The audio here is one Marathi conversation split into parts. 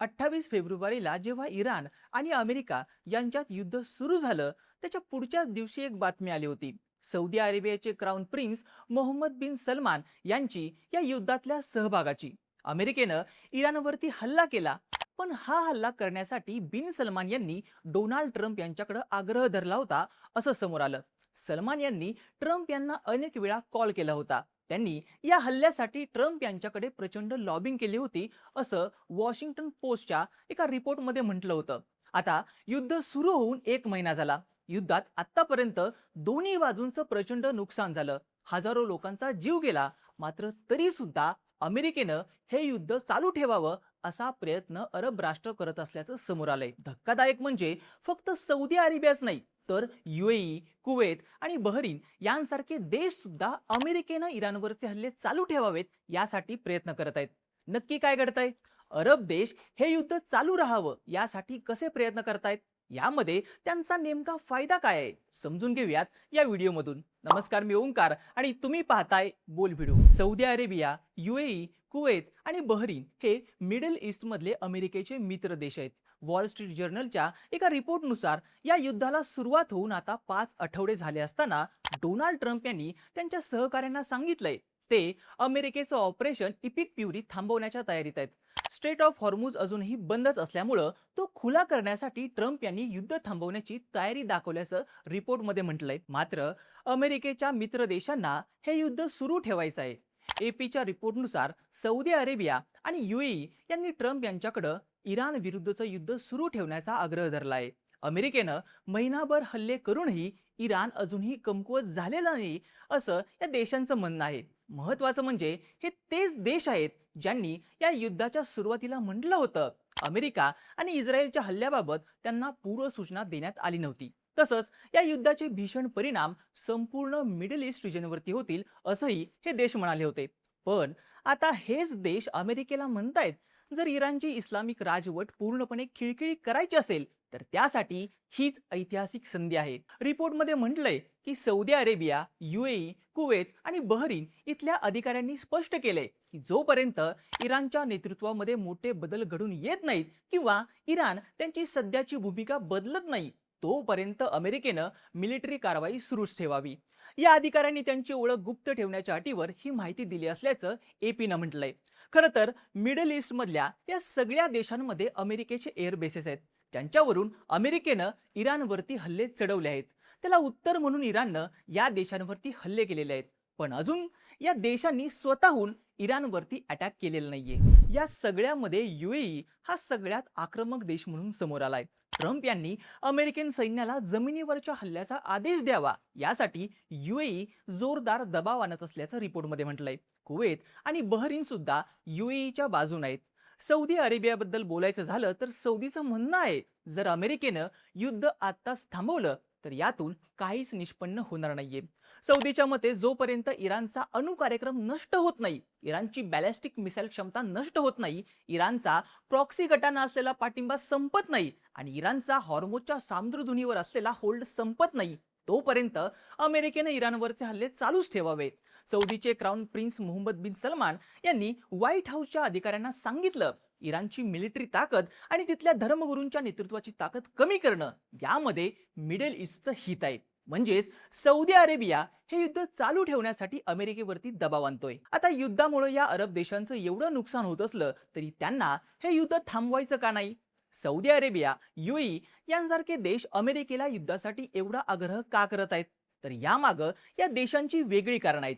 28 फेब्रुवारीला जेव्हा इराण आणि अमेरिका यांच्यात युद्ध सुरू झालं, त्याच्या पुढच्याच दिवशी एक बातमी आली होती. सौदी अरेबियाचे क्राऊन प्रिन्स मोहम्मद बिन सलमान यांची या युद्धातल्या सहभागाची. अमेरिकेनं इराणवरती हल्ला केला, पण हा हल्ला करण्यासाठी बिन सलमान यांनी डोनाल्ड ट्रम्प यांच्याकडे आग्रह धरला होता, असं समोर आलं. सलमान यांनी ट्रम्प यांना अनेक वेळा कॉल केला होता. त्यांनी या हल्ल्यासाठी ट्रम्प यांच्याकडे प्रचंड लॉबिंग केली होती, असं वॉशिंग्टन पोस्टच्या एका रिपोर्टमध्ये म्हटलं होतं. आता युद्ध सुरू होऊन 1 महिना झाला. युद्धात आतापर्यंत दोन्ही बाजूंचं प्रचंड नुकसान झालं. हजारो लोकांचा जीव गेला. मात्र तरी सुद्धा अमेरिकेनं हे युद्ध चालू ठेवावं असा प्रयत्न अरब राष्ट्र करत असल्याचं समोर आलंय. धक्कादायक म्हणजे फक्त सौदी अरेबियाच नाही, तर UAE, कुवेत आणि बहरीन यांसारखे देश सुद्धा अमेरिकेनं इराणवरचे हल्ले चालू ठेवावेत यासाठी प्रयत्न करत आहेत. नक्की काय घडतंय? अरब देश हे युद्ध चालू राहावं यासाठी कसे प्रयत्न करतायत? यामध्ये त्यांचा नेमका फायदा काय आहे, समजून घेऊयात या व्हिडिओमधून. नमस्कार, मी ओंकार आणि तुम्ही पाहताय बोल video. Saudi Arabia, UAE, Kuwait आणि बहरीन हे मिडल ईस्ट मधले अमेरिकेचे मित्र देश आहेत. वॉल स्ट्रीट जर्नलच्या एका रिपोर्टनुसार या युद्धाला सुरुवात होऊन आता 5 आठवडे झाले असताना डोनाल्ड ट्रम्प यांनी त्यांच्या सहकाऱ्यांना सांगितलंय ते अमेरिकेचं ऑपरेशन इपिक प्युरी थांबवण्याच्या तयारीत आहेत. स्ट्रेट ऑफ हॉर्मुझ अजूनही बंदच असल्यामुळं तो खुला करण्यासाठी ट्रम्प यांनी युद्ध थांबवण्याची तयारी दाखवल्याचं रिपोर्टमध्ये म्हटलंय. मात्र अमेरिकेच्या मित्र देशांना हे युद्ध सुरू ठेवायचं आहे. एपीच्या रिपोर्टनुसार सौदी अरेबिया आणि UAE यांनी ट्रम्प यांच्याकडे इराण विरुद्धचं युद्ध सुरू ठेवण्याचा आग्रह धरलाय. अमेरिकेनं महिनाभर हल्ले करूनही इराण अजूनही कमकुवत झालेला नाही, असं या देशांचं म्हणणं आहे. महत्वाचं म्हणजे हे तेच देश आहेत ज्यांनी या युद्धाच्या सुरुवातीला म्हटलं होतं अमेरिका आणि इस्रायलच्या हल्ल्याबाबत त्यांना पूर्वसूचना देण्यात आली नव्हती. तसंच या युद्धाचे भीषण परिणाम संपूर्ण मिडल ईस्ट रिजनवरती होतील, असंही हे देश म्हणाले होते. पण आता हेच देश अमेरिकेला म्हणतायत जर इराणची इस्लामिक राजवट पूर्णपणे खिळखिळी करायची असेल तर त्यासाठी हीच ऐतिहासिक संधी आहे. रिपोर्टमध्ये म्हटलंय की सौदी अरेबिया, UAE, कुवेत आणि बहरीन इथल्या अधिकाऱ्यांनी स्पष्ट केलंय की जोपर्यंत इराणच्या नेतृत्वामध्ये मोठे बदल घडून येत नाहीत किंवा इराण त्यांची सध्याची भूमिका बदलत नाही, तोपर्यंत अमेरिकेनं मिलिटरी कारवाई सुरूच ठेवावी. या अधिकाऱ्यांनी त्यांची ओळख गुप्त ठेवण्याच्या अटीवर ही माहिती दिली असल्याचं एपीनं म्हटलंय. खरं तर मिडल ईस्ट मधल्या या सगळ्या देशांमध्ये अमेरिकेचे एअर बेसेस आहेत, ज्यांच्यावरून अमेरिकेनं इराणवरती हल्ले चढवले आहेत. त्याला उत्तर म्हणून इराणनं या देशांवरती हल्ले केलेले आहेत. पण अजून या देशांनी स्वतःहून इराणवरती अटॅक केलेला नाहीये. या सगळ्यामध्ये UAE हा सगळ्यात आक्रमक देश म्हणून समोर आलाय. ट्रम्प यांनी अमेरिकन सैन्याला जमिनीवरच्या हल्ल्याचा आदेश द्यावा यासाठी UAE जोरदार दबाव आणत असल्याचं रिपोर्टमध्ये म्हटलंय. कुवेत आणि बहरीन सुद्धा UAEच्या बाजूने आहेत. सौदी अरेबियाबद्दल बोलायचं झालं तर सौदीचं म्हणणं आहे जर अमेरिकेनं युद्ध आत्ताच थांबवलं तर यातून काहीच निष्पन्न होणार नाहीये. सौदीच्या मते जोपर्यंत इराणचा अणु कार्यक्रम नष्ट होत नाही, इराणची बॅलिस्टिक मिसाईल क्षमता नष्ट होत नाही, इराणचा प्रॉक्सी गटांना असलेला पाठिंबा संपत नाही आणि इराणचा हॉर्मुझच्या सामुद्रधुनीवर असलेला होल्ड संपत नाही, तोपर्यंत अमेरिकेने इराणवरचे हल्ले चालूच ठेवावे. सौदीचे क्राऊन प्रिन्स मोहम्मद बिन सलमान यांनी व्हाईट हाऊसच्या अधिकाऱ्यांना सांगितलं इराणची मिलिटरी ताकद आणि तिथल्या धर्मगुरूंच्या नेतृत्वाची ताकद कमी करणं यामध्ये मिडल ईस्टचं हित आहे. म्हणजेच सौदी अरेबिया हे युद्ध चालू ठेवण्यासाठी अमेरिकेवरती दबाव आणतोय. आता युद्धामुळे या अरब देशांचं एवढं नुकसान होत असलं तरी त्यांना हे युद्ध थांबवायचं का नाही? सौदी अरेबिया, UAE यांसारखे देश अमेरिकेला युद्धासाठी एवढा आग्रह का करत आहेत? तर यामागं या देशांची वेगळी कारण आहेत.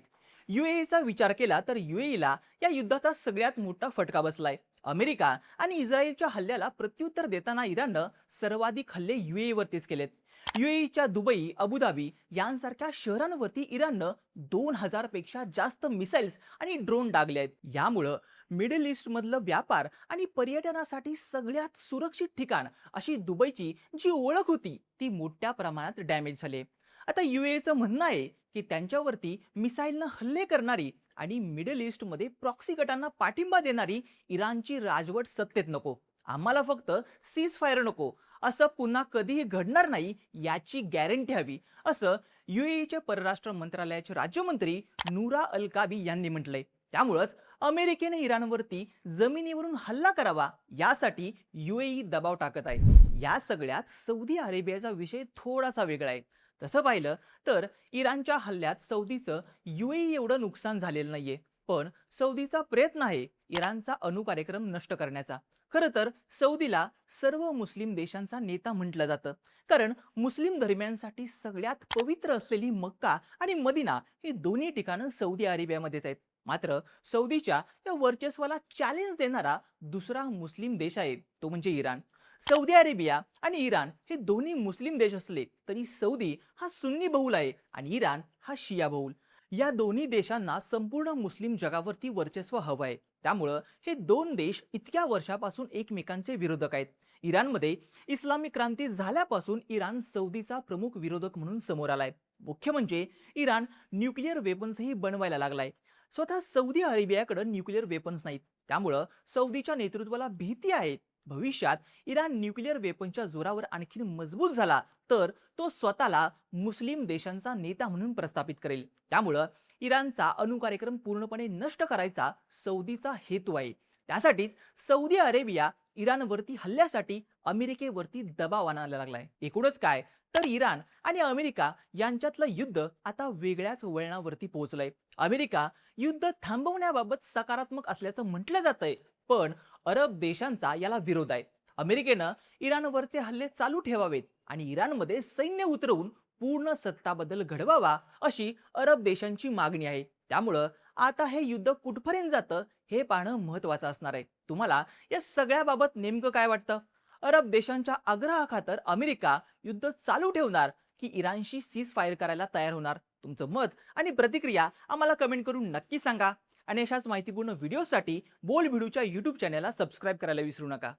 UAEचा विचार केला तर UAEला या युद्धाचा सगळ्यात मोठा फटका बसलाय. अमेरिका आणि इस्रायलच्या हल्ल्याला प्रत्युत्तर देताना इराणनं सर्वाधिक हल्ले UAE वरतीच केलेत. UAEच्या दुबई, अबुधाबी यांसारख्या शहरांवरती इराणनं 2000 पेक्षा जास्त मिसाईल्स आणि ड्रोन डागले आहेत. यामुळं मिडल ईस्ट मधलं व्यापार आणि पर्यटनासाठी सगळ्यात सुरक्षित ठिकाण अशी दुबईची जी ओळख होती ती मोठ्या प्रमाणात डॅमेज झाली. आता UAEचं म्हणणं आहे की त्यांच्यावरती मिसाईलनं हल्ले करणारी आणि मिडल ईस्ट मध्ये प्रॉक्सी गटांना पाठिंबा देणारी इराणची राजवट सत्तेत नको. आम्हाला फक्त सीज फायर नको, असं पुन्हा कधीही घडणार नाही याची गॅरंटी हवी, असं UAEचे परराष्ट्र मंत्रालयाचे राज्यमंत्री नूरा अल काबी यांनी म्हटलंय. त्यामुळेच अमेरिकेने इराणवरती जमिनीवरून हल्ला करावा यासाठी UAE दबाव टाकत आहे. या सगळ्यात सौदी अरेबियाचा विषय थोडासा वेगळा आहे. तसं पाहिलं तर इराणच्या हल्ल्यात सौदीचं UAE एवढं नुकसान झालेलं नाहीये, पण सौदीचा प्रयत्न आहे इराणचा अणु कार्यक्रम नष्ट करण्याचा. खरं तर सौदीला सर्व मुस्लिम देशांचा नेता म्हटलं जातं, कारण मुस्लिम धर्मियांसाठी सगळ्यात पवित्र असलेली मक्का आणि मदिना ही दोन्ही ठिकाणं सौदी अरेबियामध्येच आहेत. मात्र सौदीच्या या वर्चस्वाला चॅलेंज देणारा दुसरा मुस्लिम देश आहे, तो म्हणजे इराण. सौदी अरेबिया आणि इराण हे दोन्ही मुस्लिम देश असले तरी सौदी हा सुन्नी बहुल आहे आणि इराण हा शिया बहुल. या दोन्ही देशांना संपूर्ण मुस्लिम जगावरती वर्चस्व हवं आहे. त्यामुळं हे दोन देश इतक्या वर्षापासून एकमेकांचे विरोधक आहेत. इराणमध्ये इस्लामिक क्रांती झाल्यापासून इराण सौदीचा प्रमुख विरोधक म्हणून समोर आलाय. मुख्य म्हणजे इराण न्यूक्लिअर वेपन्सही बनवायला लागलाय. स्वतः सौदी अरेबियाकडे न्यूक्लिअर वेपन्स नाहीत. त्यामुळं सौदीच्या नेतृत्वाला भीती आहे भविष्यात इराण न्यूक्लिअर वेपनच्या जोरावर आणखी मजबूत झाला तर तो स्वतःला मुस्लिम देशांचा नेता म्हणून प्रस्थापित करेल. त्यामुळं इराणचा अणु कार्यक्रम पूर्णपणे नष्ट करायचा सौदीचा हेतू आहे. त्यासाठीच सौदी अरेबिया इराणवरती हल्ल्यासाठी अमेरिकेवरती दबाव आणायला लागलाय. एकूणच काय तर इराण आणि अमेरिका यांच्यातलं युद्ध आता वेगळ्याच वळणावरती पोहोचलंय. अमेरिका युद्ध थांबवण्याबाबत सकारात्मक असल्याचं म्हटलं जातंय, पण अरब देशांचा याला विरोध आहे. अमेरिकेनं इराणवरचे हल्ले चालू ठेवावेत आणि इराणमध्ये सैन्य उतरवून पूर्ण सत्ता बदल घडवावा अशी अरब देशांची मागणी आहे. त्यामुळं आता हे युद्ध कुठपर्यंत जातं हे पाहणं महत्त्वाचं असणार आहे. तुम्हाला या सगळ्याबाबत नेमकं काय वाटतं? अरब देशांच्या आग्रहाखातर अमेरिका युद्ध चालू ठेवणार की इराणशी सीज फायर करायला तयार होणार? तुमचं मत आणि प्रतिक्रिया आम्हाला कमेंट करून नक्की सांगा. आणि अशाच माहितीपूर्ण व्हिडिओसाठी बोल भिडूच्या YouTube चॅनलला सबस्क्राईब करायला विसरू नका.